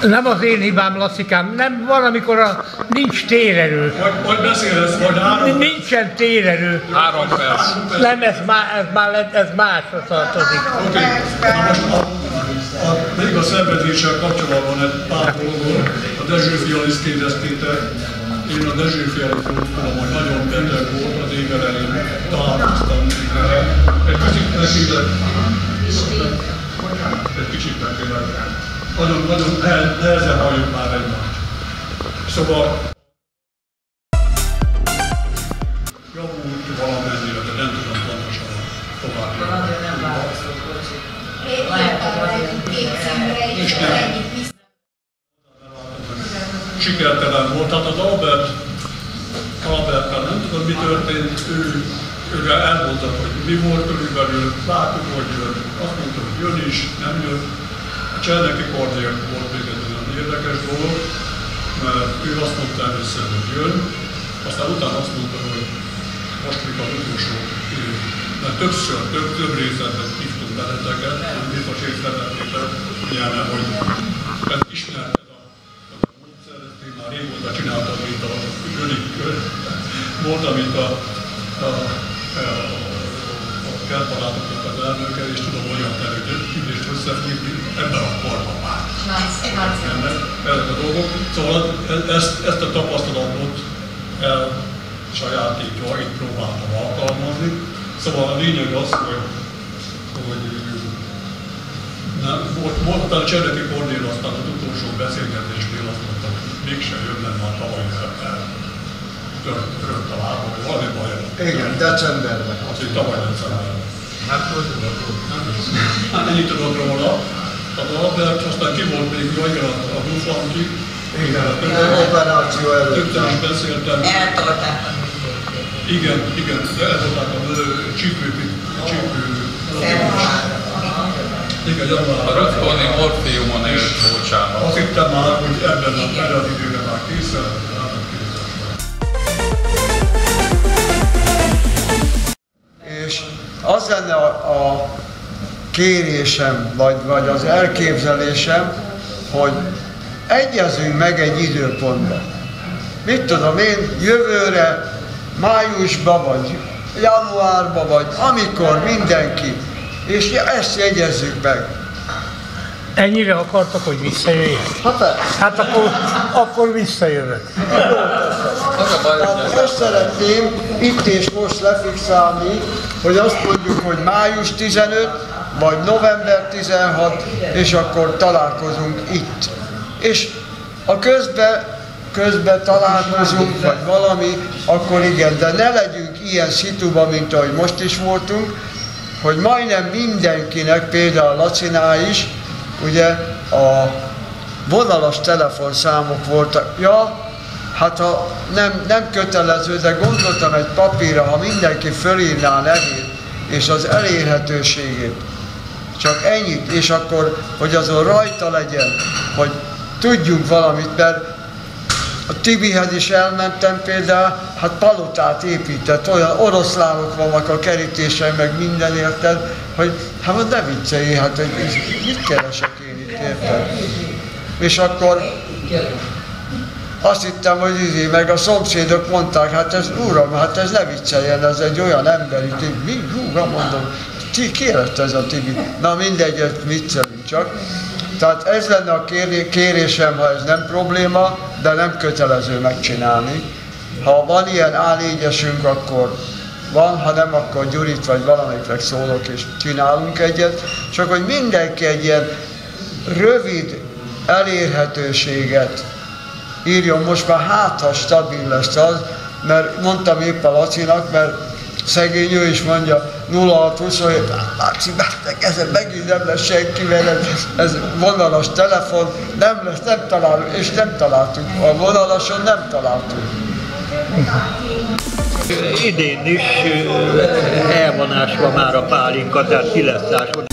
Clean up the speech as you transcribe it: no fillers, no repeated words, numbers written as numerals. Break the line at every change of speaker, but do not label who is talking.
Nem az én hibám, Lasszikám, nem, valamikor nincs térerő.
Hogy beszélsz, vagy 3
Nincsen térerő.
3 perc.
Nem, ez másra tartozik.
Oké. Na most még a szervezéssel kapcsolatban egy pár dolgot. A Dezső fia is kérdeztétek. Én a Dezső fiáról tudom, hogy nagyon beteg volt az év elején. Találkoztam vele. Egy kicsit megkérlek. Nagyon nehezen halljuk már egymást. Szóval javult valamennyire, de nem tudom pontosan tovább.
Nem válaszolt, bocsi.
Sikertelen volt. Tehát az Alberttel nem tudom, mi történt, őre elmondta, hogy mi volt körülbelül, láttuk, hogy jön. Azt mondta, hogy jön is, nem jön. A Cserneki Kornél volt még egy olyan érdekes dolog, mert ő azt mondta először, hogy jön, aztán utána azt mondta, hogy most még az utolsó, mert több részletben hívtunk benneteket, biztos észrevettétek, ilyen, hogy ezt ismerted a módszer, ezt én már régóta csináltam, mint a Gönikör, volt, amit a kertbarátoknak az elnöke, és tudom olyan terülést összefívni ebben a korban már. Ezek a dolgok. Szóval ezt a tapasztalatot sajátítva itt próbáltam alkalmazni. Szóval a lényeg az, hogy volt a Cserneki Kornél, aztán az utolsó beszélgetésnél azt mondta, hogy mégsem jön, mert már tavaly törött a lába, hogy valami baj.
Igen, decemberben.
Azt, hogy tavaly decemberben.
Hát hogy tudod?
Hát ennyit tudok róla. Az Albert, aztán ki volt még a Buflanti.
Igen, operáció előtt.
Többször is beszéltem.
Eltolták a
Igen, de eltolták a csípő. Igen,
A rögtoni morfiumon élt, bocsánat.
azt hittem már, hogy ebben az időben már készen.
És az lenne a kérésem, vagy az elképzelésem, hogy egyezünk meg egy időpontban. Mit tudom én, jövőre, májusban, vagy januárban, vagy amikor mindenki, és ezt jegyezzük meg.
Ennyire akartak, hogy visszajöjjek? Hát akkor visszajövök.
Az a baj, hogy
Ezt szeretném itt és most lefixálni, hogy azt mondjuk, hogy május 15, vagy november 16, és akkor találkozunk itt. És a közben találkozunk, vagy valami, akkor igen, de ne legyünk ilyen szituban, mint ahogy most is voltunk, hogy majdnem mindenkinek, például Lacinál is, ugye a vonalas telefonszámok voltak. Ja, hát ha nem kötelező, de gondoltam egy papírra, ha mindenki fölírná a nevét és az elérhetőségét. Csak ennyit, és akkor, hogy azon rajta legyen, hogy tudjunk valamit, mert a Tibihez is elmentem például, hát palotát épített, olyan oroszlánok vannak a kerítésen, meg minden, érted, hogy hát ne viccelj, hát hogy mit keresek én itt, érted? És akkor azt hittem, hogy meg a szomszédok mondták, hát ez uram, hát ez ne vicceljen, ez egy olyan emberi Tibi. Mi? Húga, mondom, ki lett ez a Tibi? Na mindegy, ezt viccelünk csak. Tehát ez lenne a kérésem, ha ez nem probléma, de nem kötelező megcsinálni. Ha van ilyen A4-esünk, akkor van, ha nem, akkor Gyurit vagy valamelyiknek szólok és csinálunk egyet. Csak hogy mindenki egy ilyen rövid elérhetőséget írjon, most már hát, ha stabil lesz az, mert mondtam éppen Lacinak, mert szegény ő is mondja, 0627, Laci, ezen megint nem lesz senkivel, ez vonalas telefon, nem lesz, nem találunk, és nem találtunk, a vonalason nem találtunk.
Idén is el van ásva már a pálinka, tehát ki lesz ásva.